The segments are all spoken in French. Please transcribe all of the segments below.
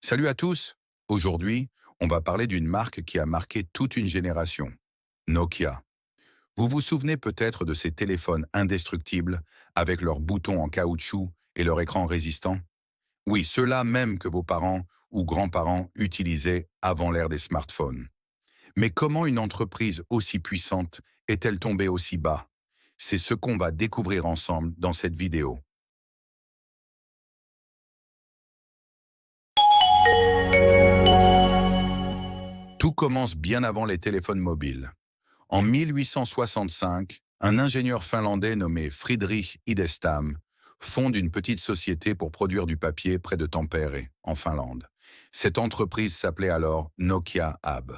Salut à tous! Aujourd'hui, on va parler d'une marque qui a marqué toute une génération, Nokia. Vous vous souvenez peut-être de ces téléphones indestructibles avec leurs boutons en caoutchouc et leur écran résistant? Oui, ceux-là même que vos parents ou grands-parents utilisaient avant l'ère des smartphones. Mais comment une entreprise aussi puissante est-elle tombée aussi bas? C'est ce qu'on va découvrir ensemble dans cette vidéo. Tout commence bien avant les téléphones mobiles. En 1865, un ingénieur finlandais nommé Friedrich Idestam fonde une petite société pour produire du papier près de Tampere, en Finlande. Cette entreprise s'appelait alors Nokia AB.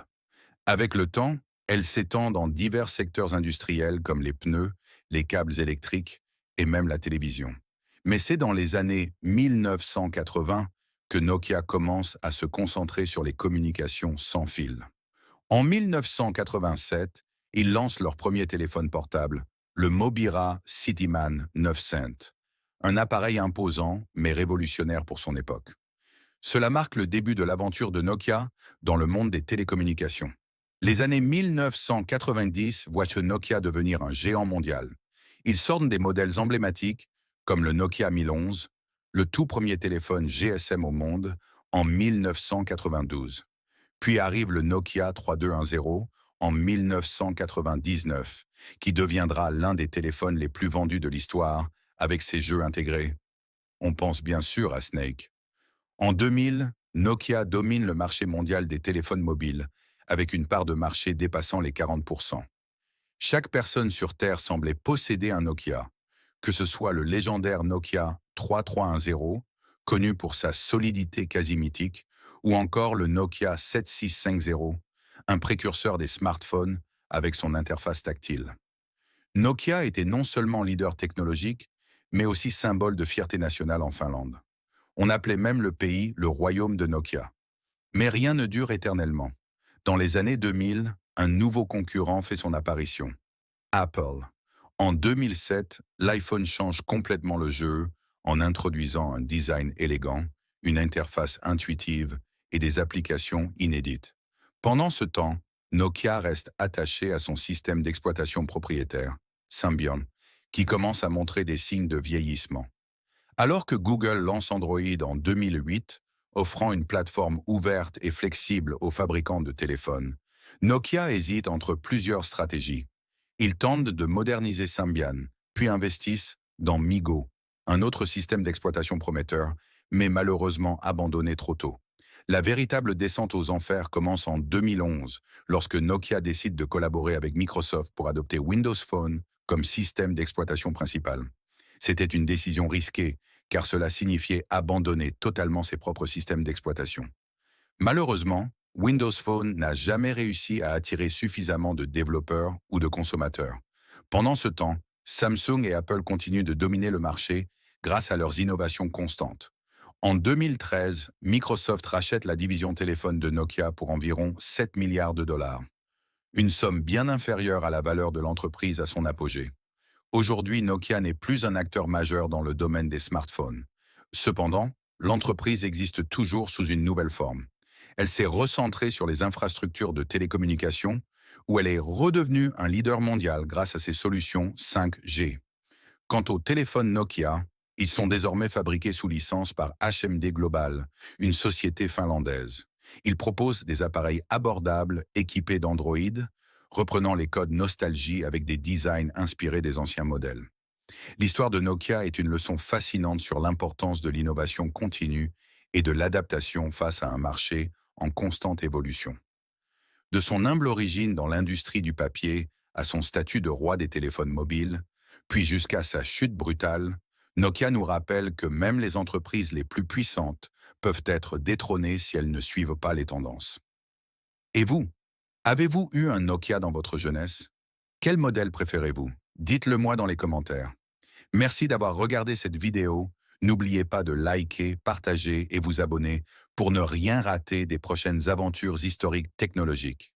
Avec le temps, elle s'étend dans divers secteurs industriels comme les pneus, les câbles électriques et même la télévision. Mais c'est dans les années 1980 que Nokia commence à se concentrer sur les communications sans fil. En 1987, ils lancent leur premier téléphone portable, le Mobira Cityman 900, un appareil imposant mais révolutionnaire pour son époque. Cela marque le début de l'aventure de Nokia dans le monde des télécommunications. Les années 1990 voient ce Nokia devenir un géant mondial. Ils sortent des modèles emblématiques comme le Nokia 1011, le tout premier téléphone GSM au monde, en 1992. Puis arrive le Nokia 3210 en 1999, qui deviendra l'un des téléphones les plus vendus de l'histoire avec ses jeux intégrés. On pense bien sûr à Snake. En 2000, Nokia domine le marché mondial des téléphones mobiles, avec une part de marché dépassant les 40%. Chaque personne sur Terre semblait posséder un Nokia, que ce soit le légendaire Nokia 3310, connu pour sa solidité quasi mythique, ou encore le Nokia 7650, un précurseur des smartphones avec son interface tactile. Nokia était non seulement leader technologique, mais aussi symbole de fierté nationale en Finlande. On appelait même le pays le royaume de Nokia. Mais rien ne dure éternellement. Dans les années 2000, un nouveau concurrent fait son apparition, Apple. En 2007, l'iPhone change complètement le jeu en introduisant un design élégant, une interface intuitive et des applications inédites. Pendant ce temps, Nokia reste attaché à son système d'exploitation propriétaire, Symbian, qui commence à montrer des signes de vieillissement. Alors que Google lance Android en 2008, offrant une plateforme ouverte et flexible aux fabricants de téléphones, Nokia hésite entre plusieurs stratégies. Ils tentent de moderniser Symbian, puis investissent dans Migo, un autre système d'exploitation prometteur, mais malheureusement abandonné trop tôt. La véritable descente aux enfers commence en 2011, lorsque Nokia décide de collaborer avec Microsoft pour adopter Windows Phone comme système d'exploitation principal. C'était une décision risquée, car cela signifiait abandonner totalement ses propres systèmes d'exploitation. Malheureusement, Windows Phone n'a jamais réussi à attirer suffisamment de développeurs ou de consommateurs. Pendant ce temps, Samsung et Apple continuent de dominer le marché grâce à leurs innovations constantes. En 2013, Microsoft rachète la division téléphone de Nokia pour environ 7 milliards de dollars, une somme bien inférieure à la valeur de l'entreprise à son apogée. Aujourd'hui, Nokia n'est plus un acteur majeur dans le domaine des smartphones. Cependant, l'entreprise existe toujours sous une nouvelle forme. Elle s'est recentrée sur les infrastructures de télécommunications, où elle est redevenue un leader mondial grâce à ses solutions 5G. Quant aux téléphones Nokia, ils sont désormais fabriqués sous licence par HMD Global, une société finlandaise. Ils proposent des appareils abordables équipés d'Android, reprenant les codes nostalgie avec des designs inspirés des anciens modèles. L'histoire de Nokia est une leçon fascinante sur l'importance de l'innovation continue et de l'adaptation face à un marché en constante évolution. De son humble origine dans l'industrie du papier à son statut de roi des téléphones mobiles, puis jusqu'à sa chute brutale, Nokia nous rappelle que même les entreprises les plus puissantes peuvent être détrônées si elles ne suivent pas les tendances. Et vous, avez-vous eu un Nokia dans votre jeunesse? Quel modèle préférez-vous? Dites-le moi dans les commentaires. Merci d'avoir regardé cette vidéo. N'oubliez pas de liker, partager et vous abonner pour ne rien rater des prochaines aventures historiques technologiques.